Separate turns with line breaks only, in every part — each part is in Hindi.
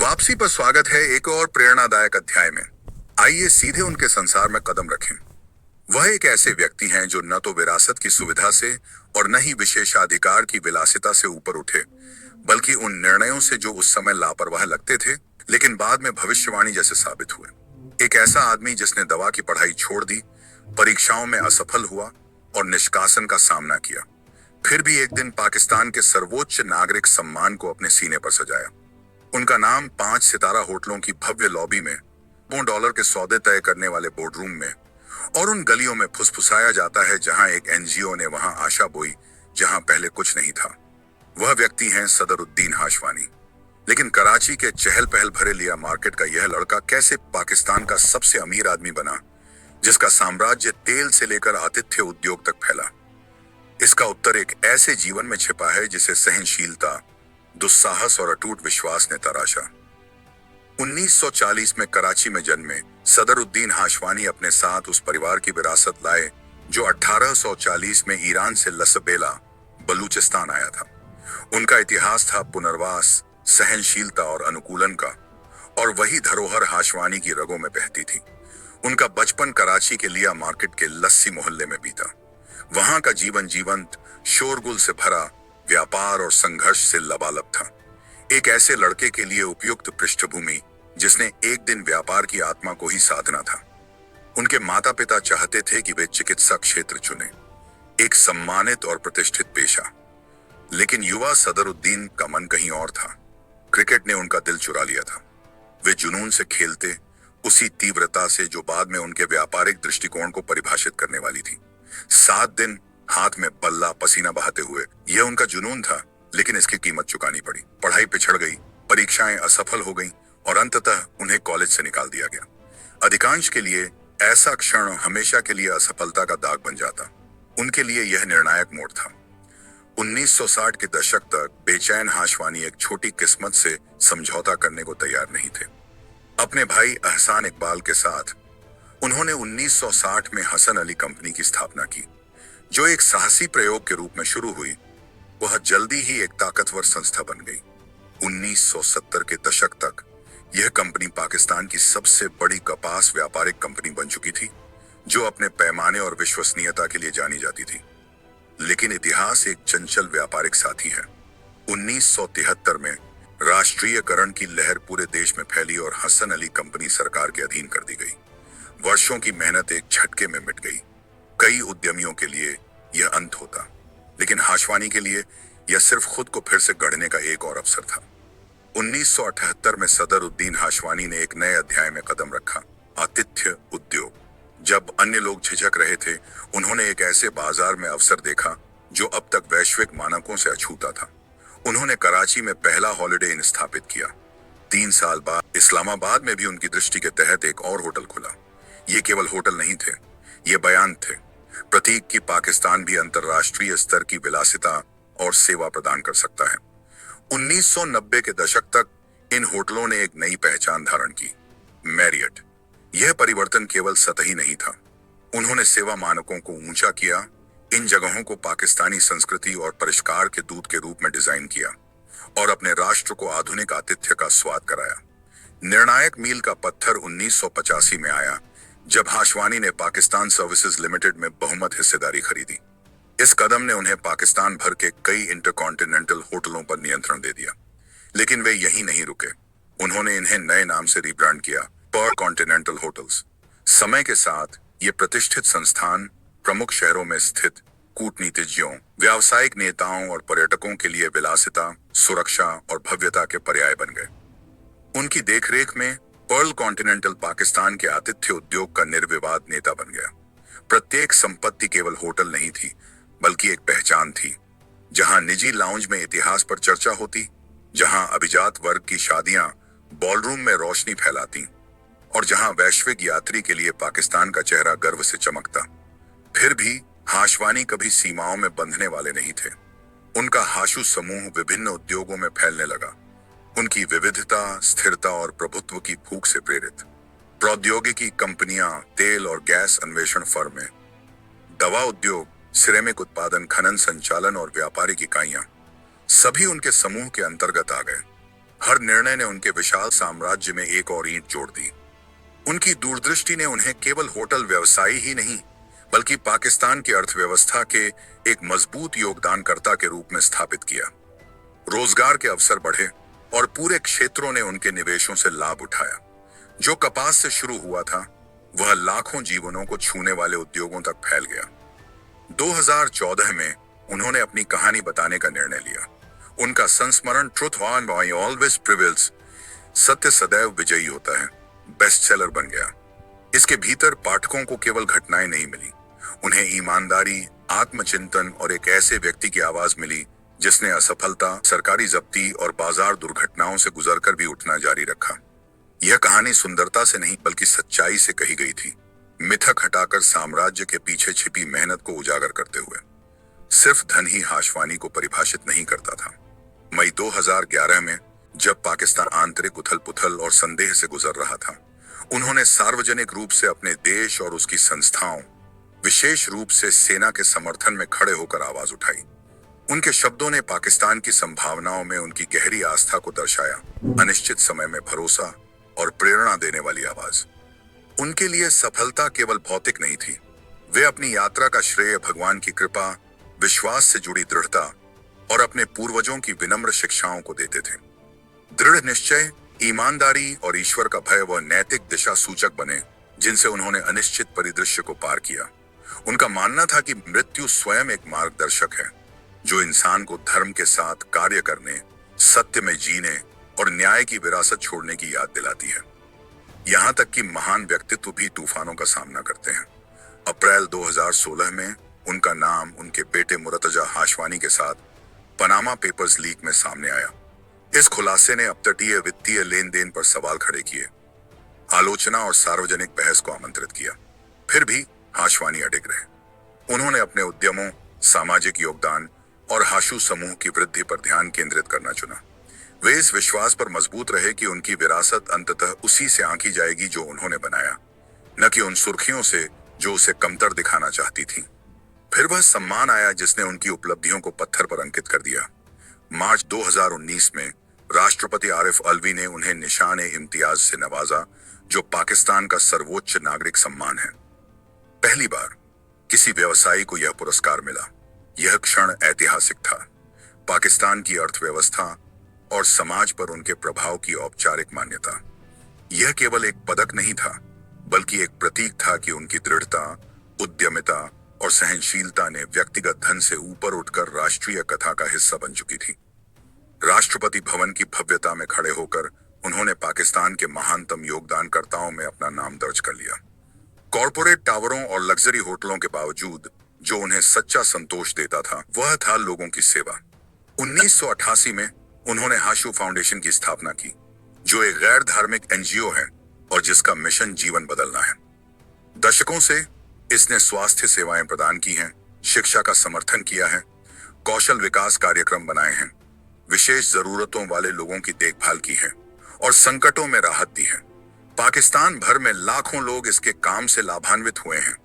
वापसी पर स्वागत है एक और प्रेरणादायक अध्याय में। आइए सीधे उनके संसार में कदम रखें। वह एक ऐसे व्यक्ति हैं जो न तो विरासत की सुविधा से और न ही विशेषाधिकार की विलासिता से ऊपर उठे, बल्कि उन निर्णयों से जो उस समय लापरवाह लगते थे लेकिन बाद में भविष्यवाणी जैसे साबित हुए। एक ऐसा आदमी जिसने दवा की पढ़ाई छोड़ दी, परीक्षाओं में असफल हुआ और निष्कासन का सामना किया, फिर भी एक दिन पाकिस्तान के सर्वोच्च नागरिक सम्मान को अपने सीने पर सजाया। उनका नाम 5 सितारा होटलों की भव्य लॉबी में, $1 के सौदे तय करने वाले बोर्डरूम में और उन गलियों में फुसफुसाया जाता है जहां एक एनजीओ ने वहां आशा बोई जहां पहले कुछ नहीं था। वह व्यक्ति हैं सदरुद्दीन हाशवानी। लेकिन कराची के चहल पहल भरे लिया मार्केट का यह लड़का कैसे पाकिस्तान का सबसे अमीर आदमी बना, जिसका साम्राज्य तेल से लेकर आतिथ्य उद्योग तक फैला? इसका उत्तर एक ऐसे जीवन में छिपा है जिसे सहनशीलता, दुस्साहस और अटूट विश्वास ने तराशा। 1940 में कराची में जन्मे सदरुद्दीन हाशवानी अपने साथ उस परिवार की विरासत लाए जो 1840 में ईरान से लसबेला, बलूचिस्तान आया था। उनका इतिहास था पुनर्वास, सहनशीलता और अनुकूलन का, और वही धरोहर हाशवानी की रगों में बहती थी। उनका बचपन कराची के लिया मार्केट के लस्सी मोहल्ले में बीता। वहां का जीवन जीवंत, शोरगुल से भरा, व्यापार और संघर्ष से लबालब था। एक ऐसे लड़के के लिए उपयुक्त पृष्ठभूमि जिसने एक दिन व्यापार की आत्मा को ही साधना था। उनके माता पिता चाहते थे कि वे चिकित्सा क्षेत्र चुने, एक सम्मानित और प्रतिष्ठित पेशा। लेकिन युवा सदरुद्दीन का मन कहीं और था। क्रिकेट ने उनका दिल चुरा लिया था। वे जुनून से खेलते, उसी तीव्रता से जो बाद में उनके व्यापारिक दृष्टिकोण को परिभाषित करने वाली थी। 7 दिन हाथ में बल्ला, पसीना बहाते हुए, यह उनका जुनून था। लेकिन इसकी कीमत चुकानी पड़ी। पढ़ाई पिछड़ गई, परीक्षाएं असफल हो गईं और अंततः उन्हें कॉलेज से निकाल दिया गया। अधिकांश के लिए ऐसा क्षण हमेशा के लिए असफलता का दाग बन जाता। उनके लिए यह निर्णायक मोड़ था। 1960 के दशक तक बेचैन हाशवानी एक छोटी किस्मत से समझौता करने को तैयार नहीं थे। अपने भाई अहसान इकबाल के साथ उन्होंने 1960 में हसन अली कंपनी की स्थापना की, जो एक साहसी प्रयोग के रूप में शुरू हुई। वह जल्दी ही एक ताकतवर संस्था बन गई। 1970 के दशक तक यह कंपनी पाकिस्तान की सबसे बड़ी कपास व्यापारिक कंपनी बन चुकी थी, जो अपने पैमाने और विश्वसनीयता के लिए जानी जाती थी। लेकिन इतिहास एक चंचल व्यापारिक साथी है। 1973 में राष्ट्रीयकरण की लहर पूरे देश में फैली और हसन अली कंपनी सरकार के अधीन कर दी गई। वर्षों की मेहनत एक झटके में मिट गई। कई उद्यमियों के लिए यह अंत होता, लेकिन हाशवानी के लिए यह सिर्फ खुद को फिर से गढ़ने का एक और अवसर था। 1978 में सदरुद्दीन हाशवानी ने एक नए अध्याय में कदम रखा, आतिथ्य उद्योग। जब अन्य लोग झिझक रहे थे, उन्होंने एक ऐसे बाजार में अवसर देखा जो अब तक वैश्विक मानकों से अछूता था। उन्होंने कराची में पहला हॉलिडे इन स्थापित किया। 3 साल बाद इस्लामाबाद में भी उनकी दृष्टि के तहत एक और होटल खुला। ये केवल होटल नहीं थे, ये बयान थे, प्रतीक कि पाकिस्तान भी अंतर्राष्ट्रीय स्तर की विलासिता और सेवा प्रदान कर सकता है। 1990 के दशक तक इन होटलों ने एक नई पहचान धारण की, मैरियट। यह परिवर्तन केवल सतही नहीं था, उन्होंने सेवा मानकों को ऊंचा किया। इन जगहों को पाकिस्तानी संस्कृति और परिष्कार के दूत के रूप में डिजाइन किया और अपने राष्ट्र को आधुनिक आतिथ्य का स्वाद कराया। निर्णायक मील का पत्थर 1985 में आया, जब हाशवानी ने पाकिस्तान सर्विसेज लिमिटेड में बहुमत हिस्सेदारी खरीदी। इस कदम ने उन्हें पाकिस्तान भर के कई इंटरकॉन्टिनेंटल होटलों पर नियंत्रण दे दिया। लेकिन वे यहीं नहीं रुके। उन्होंने इन्हें नए नाम से रिब्रांड किया, पर कॉन्टिनेंटल होटल्स। समय के साथ ये प्रतिष्ठित संस्थान प्रमुख शहरों में स्थित कूटनीतिज्ञों, व्यावसायिक नेताओं और पर्यटकों के लिए विलासिता, सुरक्षा और भव्यता के पर्याय बन गए। उनकी देखरेख में पर्ल कॉन्टिनेंटल पाकिस्तान के आतिथ्य उद्योग का निर्विवाद नेता बन गया। प्रत्येक संपत्ति केवल होटल नहीं थी, बल्कि एक पहचान थी, जहां निजी लाउंज में इतिहास पर चर्चा होती, जहां अभिजात वर्ग की शादियां बॉलरूम में रोशनी फैलाती और जहां वैश्विक यात्री के लिए पाकिस्तान का चेहरा गर्व से चमकता। फिर भी हाशवानी कभी सीमाओं में बंधने वाले नहीं थे। उनका हाशु समूह विभिन्न उद्योगों में फैलने लगा, उनकी विविधता, स्थिरता और प्रभुत्व की भूख से प्रेरित। प्रौद्योगिकी कंपनियां, तेल और गैस अन्वेषण फर्में, दवा उद्योग, सिरेमिक उत्पादन, खनन संचालन और व्यापारिक इकाइयां, सभी उनके समूह के अंतर्गत आ गए। हर निर्णय ने उनके विशाल साम्राज्य में एक और ईंट जोड़ दी। उनकी दूरदृष्टि ने उन्हें केवल होटल व्यवसायी ही नहीं, बल्कि पाकिस्तान की अर्थव्यवस्था के एक मजबूत योगदानकर्ता के रूप में स्थापित किया। रोजगार के अवसर बढ़े और पूरे क्षेत्रों ने उनके निवेशों से लाभ उठाया। जो कपास से शुरू हुआ था, वह लाखों जीवनों को छूने वाले उद्योगों तक फैल गया। 2014 में उन्होंने अपनी कहानी बताने का निर्णय लिया। उनका संस्मरण ट्रुथ ऑलवेज प्रिवेल्स, सत्य सदैव विजयी होता है, बेस्टसेलर बन गया। इसके भीतर पाठकों को केवल घटनाएं नहीं मिली, उन्हें ईमानदारी, आत्मचिंतन और एक ऐसे व्यक्ति की आवाज मिली जिसने असफलता, सरकारी जब्ती और बाजार दुर्घटनाओं से गुजरकर भी उठना जारी रखा। यह कहानी सुंदरता से नहीं बल्कि सच्चाई से कही गई थी, मिथक हटाकर साम्राज्य के पीछे छिपी मेहनत को उजागर करते हुए। सिर्फ धन ही हाशवानी को परिभाषित नहीं करता था। मई 2011 में जब पाकिस्तान आंतरिक उथल पुथल और संदेह से गुजर रहा था, उन्होंने सार्वजनिक रूप से अपने देश और उसकी संस्थाओं, विशेष रूप से सेना के समर्थन में खड़े होकर आवाज उठाई। उनके शब्दों ने पाकिस्तान की संभावनाओं में उनकी गहरी आस्था को दर्शाया, अनिश्चित समय में भरोसा और प्रेरणा देने वाली आवाज। उनके लिए सफलता केवल भौतिक नहीं थी, वे अपनी यात्रा का श्रेय भगवान की कृपा, विश्वास से जुड़ी दृढ़ता और अपने पूर्वजों की विनम्र शिक्षाओं को देते थे। दृढ़ निश्चय, ईमानदारी और ईश्वर का भय वह नैतिक दिशा सूचक बने जिनसे उन्होंने अनिश्चित परिदृश्य को पार किया। उनका मानना था कि मृत्यु स्वयं एक मार्गदर्शक है जो इंसान को धर्म के साथ कार्य करने, सत्य में जीने और न्याय की विरासत छोड़ने की याद दिलाती है। यहां तक कि महान व्यक्तित्व भी तूफानों का सामना करते हैं। अप्रैल 2016 में उनका नाम उनके बेटे मुर्तजा हाशवानी के साथ पनामा पेपर्स लीक में सामने आया। इस खुलासे ने अपतटीय वित्तीय लेन देन पर सवाल खड़े किए, आलोचना और सार्वजनिक बहस को आमंत्रित किया। फिर भी हाशवानी अडिग रहे। उन्होंने अपने उद्यमों, सामाजिक योगदान और हाशू समूह की वृद्धि पर ध्यान केंद्रित करना चुना। वे इस विश्वास पर मजबूत रहे कि उनकी विरासत अंततः उसी से आंकी जाएगी जो उन्होंने बनाया, न कि उन सुर्खियों से जो उसे कमतर दिखाना चाहती थी। फिर वह सम्मान आया जिसने उनकी उपलब्धियों को पत्थर पर अंकित कर दिया। मार्च 2019 में राष्ट्रपति आरिफ अलवी ने उन्हें निशान-ए-इम्तियाज से नवाजा, जो पाकिस्तान का सर्वोच्च नागरिक सम्मान है। पहली बार किसी व्यवसायी को यह पुरस्कार मिला। यह क्षण ऐतिहासिक था। पाकिस्तान की अर्थव्यवस्था और समाज पर उनके प्रभाव की औपचारिक मान्यता। यह केवल एक पदक नहीं था, बल्कि एक प्रतीक था कि उनकी दृढ़ता, उद्यमिता और सहनशीलता ने व्यक्तिगत धन से ऊपर उठकर राष्ट्रीय कथा का हिस्सा बन चुकी थी। राष्ट्रपति भवन की भव्यता में खड़े होकर उन्होंने पाकिस्तान के महानतम योगदानकर्ताओं में अपना नाम दर्ज कर लिया। कॉरपोरेट टावरों और लग्जरी होटलों के बावजूद जो उन्हें सच्चा संतोष देता था, वह था लोगों की सेवा। 1988 में उन्होंने हाशू फाउंडेशन की स्थापना की, जो एक गैर धार्मिक एनजीओ है और जिसका मिशन जीवन बदलना है। दशकों से इसने स्वास्थ्य सेवाएं प्रदान की हैं, शिक्षा का समर्थन किया है, कौशल विकास कार्यक्रम बनाए हैं, विशेष जरूरतों वाले लोगों की देखभाल की है और संकटों में राहत दी है। पाकिस्तान भर में लाखों लोग इसके काम से लाभान्वित हुए हैं।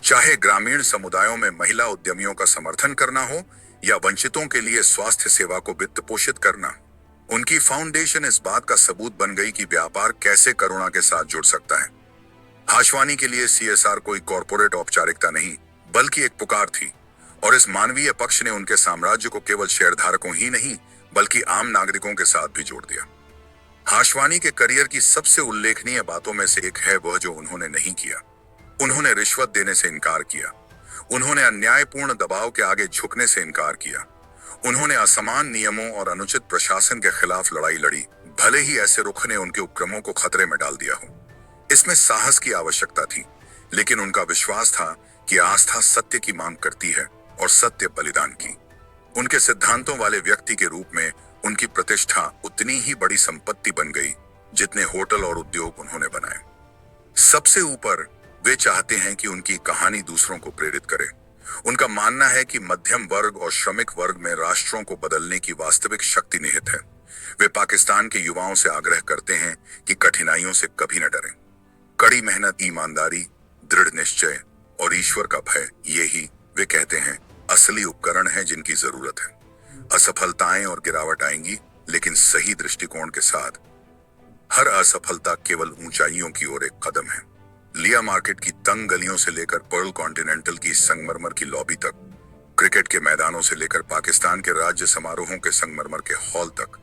चाहे ग्रामीण समुदायों में महिला उद्यमियों का समर्थन करना हो या वंचितों के लिए स्वास्थ्य सेवा को वित्त पोषित करना, उनकी फाउंडेशन इस बात का सबूत बन गई कि व्यापार कैसे करुणा के साथ जुड़ सकता है। हाशवानी के लिए सीएसआर कोई कॉरपोरेट औपचारिकता नहीं, बल्कि एक पुकार थी, और इस मानवीय पक्ष ने उनके साम्राज्य को केवल शेयरधारकों ही नहीं बल्कि आम नागरिकों के साथ भी जोड़ दिया। हाशवानी के करियर की सबसे उल्लेखनीय बातों में से एक है वह जो उन्होंने नहीं किया। उन्होंने रिश्वत देने से इनकार किया। उन्होंने अन्यायपूर्ण दबाव के आगे झुकने से इनकार किया। उन्होंने असमान नियमों और अनुचित प्रशासन के खिलाफ लड़ाई लड़ी, भले ही ऐसे रुख ने उनके उपक्रमों को खतरे में डाल दिया हो। इसमें साहस की आवश्यकता थी, लेकिन उनका विश्वास था कि आस्था सत्य की मांग करती है और सत्य बलिदान की। उनके सिद्धांतों वाले व्यक्ति के रूप में उनकी प्रतिष्ठा उतनी ही बड़ी संपत्ति बन गई जितने होटल और उद्योग उन्होंने बनाए। सबसे ऊपर वे चाहते हैं कि उनकी कहानी दूसरों को प्रेरित करे। उनका मानना है कि मध्यम वर्ग और श्रमिक वर्ग में राष्ट्रों को बदलने की वास्तविक शक्ति निहित है। वे पाकिस्तान के युवाओं से आग्रह करते हैं कि कठिनाइयों से कभी न डरें। कड़ी मेहनत, ईमानदारी, दृढ़ निश्चय और ईश्वर का भय, ये ही वे कहते हैं असली उपकरण है जिनकी जरूरत है। असफलताएं और गिरावट आएंगी, लेकिन सही दृष्टिकोण के साथ हर असफलता केवल ऊंचाइयों की ओर एक कदम है। लिया मार्केट की तंग गलियों से लेकर पर्ल कॉन्टिनेंटल की संगमरमर की लॉबी तक, क्रिकेट के मैदानों से लेकर पाकिस्तान के राज्य समारोहों के संगमरमर के हॉल तक,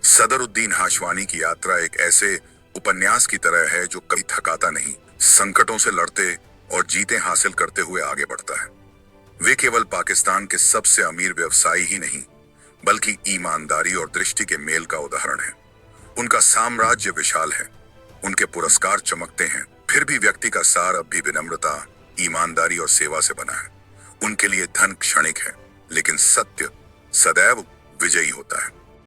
सदरुद्दीन हाशवानी की यात्रा एक ऐसे उपन्यास की तरह है जो कभी थकाता नहीं, संकटों से लड़ते और जीतें हासिल करते हुए आगे बढ़ता है। वे केवल पाकिस्तान के सबसे अमीर व्यवसायी ही नहीं, बल्कि ईमानदारी और दृष्टि के मेल का उदाहरण है। उनका साम्राज्य विशाल है, उनके पुरस्कार चमकते हैं, फिर भी व्यक्ति का सार अब भी विनम्रता, ईमानदारी और सेवा से बना है। उनके लिए धन क्षणिक है, लेकिन सत्य सदैव विजयी होता है।